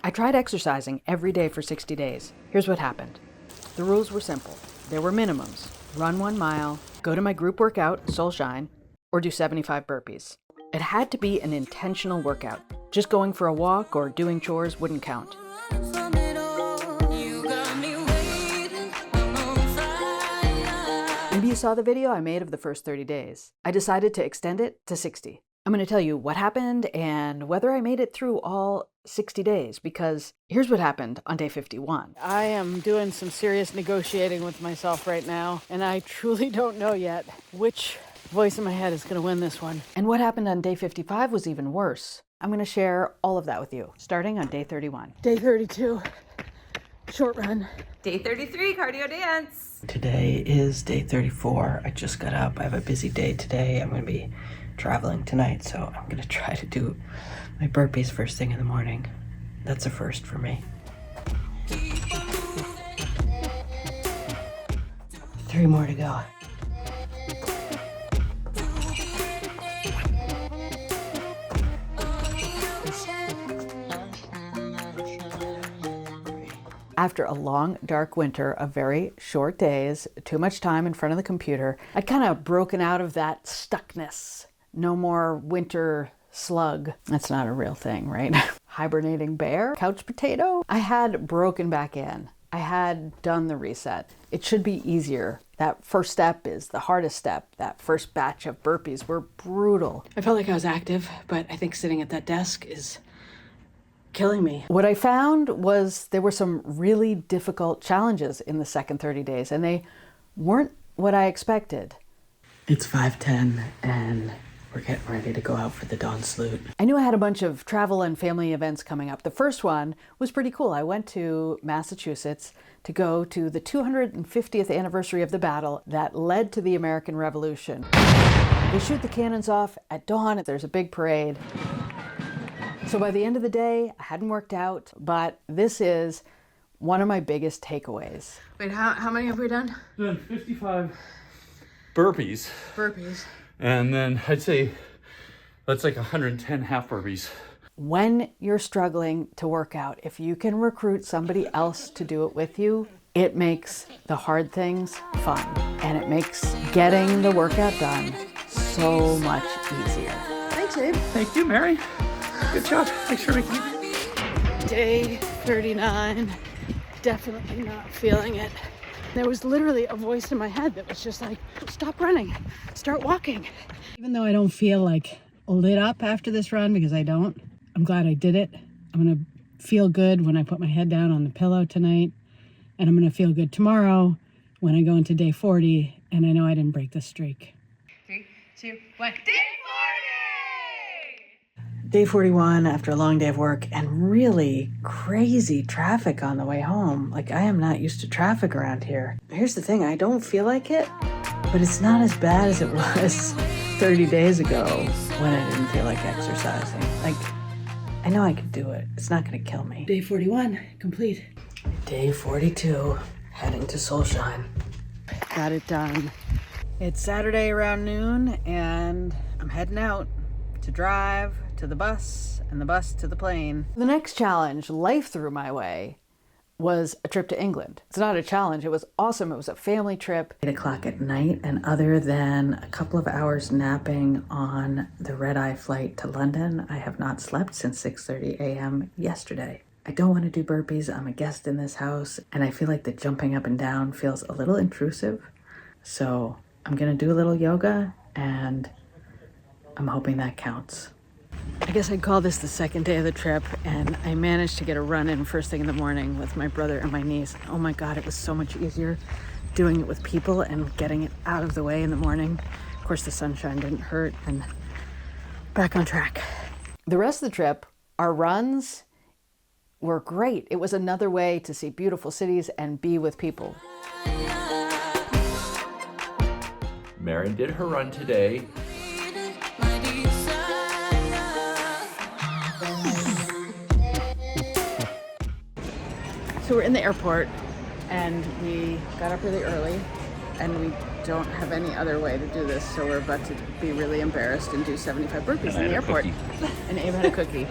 I tried exercising every day for 60 days. Here's what happened. The rules were simple. There were minimums. Run 1 mile, go to my group workout, Soulshine, or do 75 burpees. It had to be an intentional workout. Just going for a walk or doing chores wouldn't count. Maybe you saw the video I made of the first 30 days. I decided to extend it to 60. I'm going to tell you what happened and whether I made it through all 60 days, because here's what happened on day 51. I am doing some serious negotiating with myself right now, and I truly don't know yet which voice in my head is going to win this one. And what happened on day 55 was even worse. I'm going to share all of that with you, starting on day 31. Day 32, short run. Day 33, cardio dance. Today is day 34. I just got up. I have a busy day today. I'm going to be traveling tonight, so I'm going to try to do my burpees first thing in the morning. That's a first for me. 3 more to go. After a long, dark winter of very short days, too much time in front of the computer, I'd kind of broken out of that stuckness. No more winter slug. That's not a real thing, right? Hibernating bear? Couch potato? I had broken back in. I had done the reset. It should be easier. That first step is the hardest step. That first batch of burpees were brutal. I felt like I was active, but I think sitting at that desk is killing me. What I found was there were some really difficult challenges in the second 30 days, and they weren't what I expected. It's 5:10 and we're getting ready to go out for the dawn salute. I knew I had a bunch of travel and family events coming up. The first one was pretty cool. I went to Massachusetts to go to the 250th anniversary of the battle that led to the American Revolution. They shoot the cannons off at dawn. There's a big parade. So by the end of the day, I hadn't worked out, but this is one of my biggest takeaways. Wait, how many have we done? Done 55 burpees. Burpees. And then I'd say that's like 110 half burpees. When you're struggling to work out, if you can recruit somebody else to do it with you, it makes the hard things fun. And it makes getting the workout done so much easier. Thanks, Abe. Thank you, Mary. Good job. Thanks for making it. Day 39, definitely not feeling it. There was literally a voice in my head that was just like, stop running, start walking. Even though I don't feel like lit up after this run, because I don't, I'm glad I did it. I'm gonna feel good when I put my head down on the pillow tonight, and I'm gonna feel good tomorrow when I go into day 40, and I know I didn't break the streak. 3, 2, 1. Day 40! Day 41 after a long day of work and really crazy traffic on the way home. Like, I am not used to traffic around here. Here's the thing, I don't feel like it, but it's not as bad as it was 30 days ago when I didn't feel like exercising. Like, I know I could do it. It's not gonna kill me. Day 41, complete. Day 42, heading to Soulshine. Got it done. It's Saturday around noon, and I'm heading out to drive to the bus, and the bus to the plane. The next challenge life threw my way was a trip to England. It's not a challenge, it was awesome. It was a family trip. 8 o'clock at night, and other than a couple of hours napping on the red-eye flight to London, I have not slept since 6:30 a.m. yesterday. I don't want to do burpees. I'm a guest in this house, and I feel like the jumping up and down feels a little intrusive. So I'm gonna do a little yoga, and I'm hoping that counts. I guess I'd call this the second day of the trip, and I managed to get a run in first thing in the morning with my brother and my niece. Oh my God, it was so much easier doing it with people and getting it out of the way in the morning. Of course, the sunshine didn't hurt, and back on track. The rest of the trip, our runs were great. It was another way to see beautiful cities and be with people. Mary did her run today. So we're in the airport, and we got up really early, and we don't have any other way to do this, so we're about to be really embarrassed and do 75 burpees in the airport. And Abe had a cookie.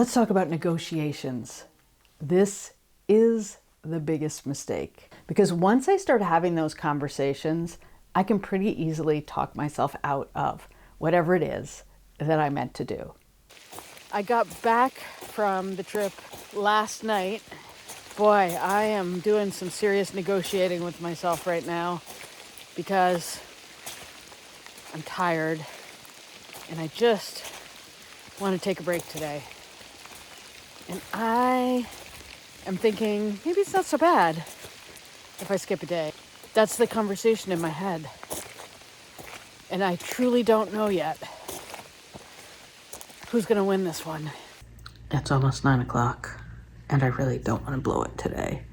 Let's talk about negotiations. This is the biggest mistake, because once I start having those conversations, I can pretty easily talk myself out of whatever it is that I meant to do. I got back from the trip last night. Boy, I am doing some serious negotiating with myself right now because I'm tired and I just want to take a break today. And I am thinking maybe it's not so bad if I skip a day. That's the conversation in my head. And I truly don't know yet who's going to win this one. It's almost 9 o'clock, and I really don't want to blow it today.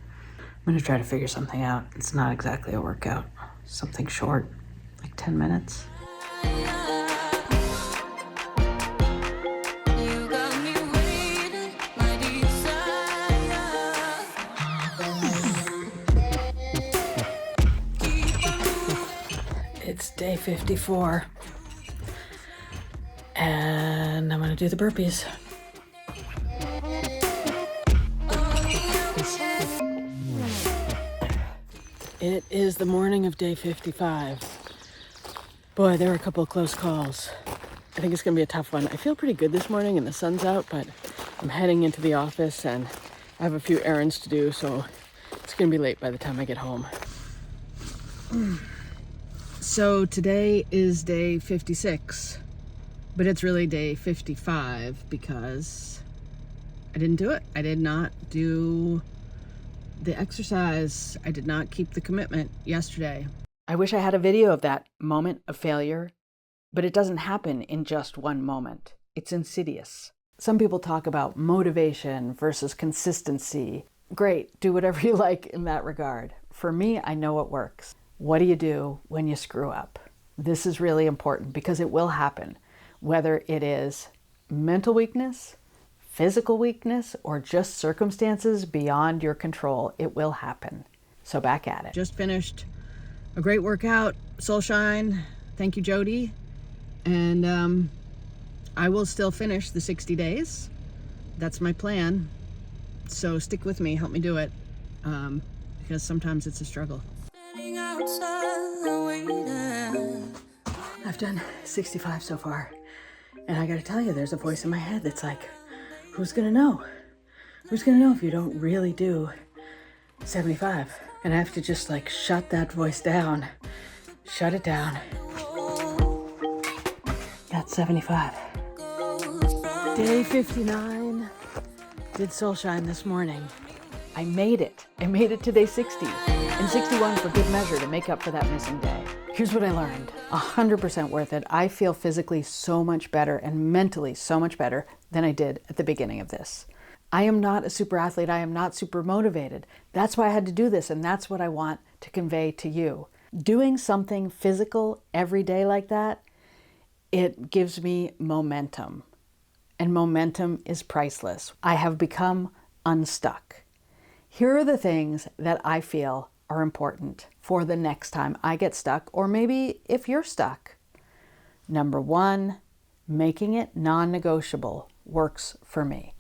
I'm going to try to figure something out. It's not exactly a workout. Something short, like 10 minutes. It's day 54, and I'm going to do the burpees. It is the morning of day 55. Boy, there were a couple of close calls. I think it's going to be a tough one. I feel pretty good this morning and the sun's out, but I'm heading into the office and I have a few errands to do, so it's going to be late by the time I get home. So today is day 56, but it's really day 55 because I didn't do it. I did not do the exercise. I did not keep the commitment yesterday. I wish I had a video of that moment of failure, but it doesn't happen in just one moment. It's insidious. Some people talk about motivation versus consistency. Great, do whatever you like in that regard. For me, I know what works. What do you do when you screw up? This is really important because it will happen, whether it is mental weakness, physical weakness, or just circumstances beyond your control. It will happen. So back at it. Just finished a great workout, Soulshine. Thank you, Jody. And I will still finish the 60 days. That's my plan. So stick with me, help me do it, because sometimes it's a struggle. I've done 65 so far, and I gotta tell you, there's a voice in my head that's like, who's gonna know? Who's gonna know if you don't really do 75? And I have to just like shut that voice down. Shut it down. That's 75. Day 59. Did Soulshine this morning. I made it. I made it to day 60. And 61 for good measure to make up for that missing day. Here's what I learned. 100% worth it. I feel physically so much better and mentally so much better than I did at the beginning of this. I am not a super athlete. I am not super motivated. That's why I had to do this, and that's what I want to convey to you. Doing something physical every day like that, it gives me momentum. And momentum is priceless. I have become unstuck. Here are the things that I feel are important for the next time I get stuck, or maybe if you're stuck. Number one, making it non-negotiable works for me.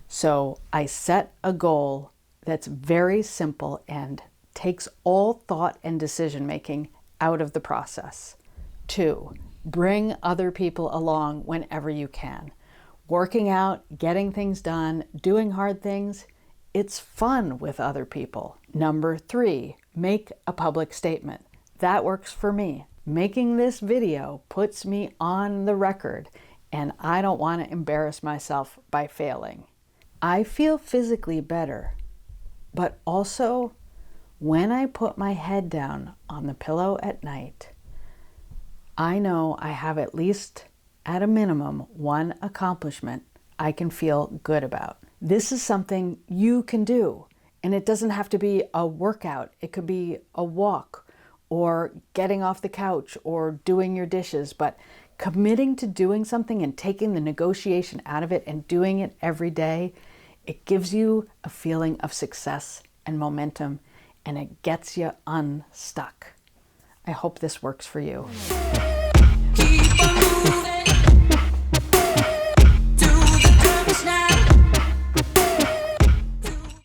So I set a goal that's very simple and takes all thought and decision making out of the process. 2, bring other people along whenever you can. Working out, getting things done, doing hard things, it's fun with other people. Number 3, make a public statement. That works for me. Making this video puts me on the record, and I don't want to embarrass myself by failing. I feel physically better, but also when I put my head down on the pillow at night, I know I have at least, at a minimum, one accomplishment I can feel good about. This is something you can do, and it doesn't have to be a workout. It could be a walk or getting off the couch or doing your dishes, but committing to doing something and taking the negotiation out of it and doing it every day, it gives you a feeling of success and momentum, and it gets you unstuck. I hope this works for you.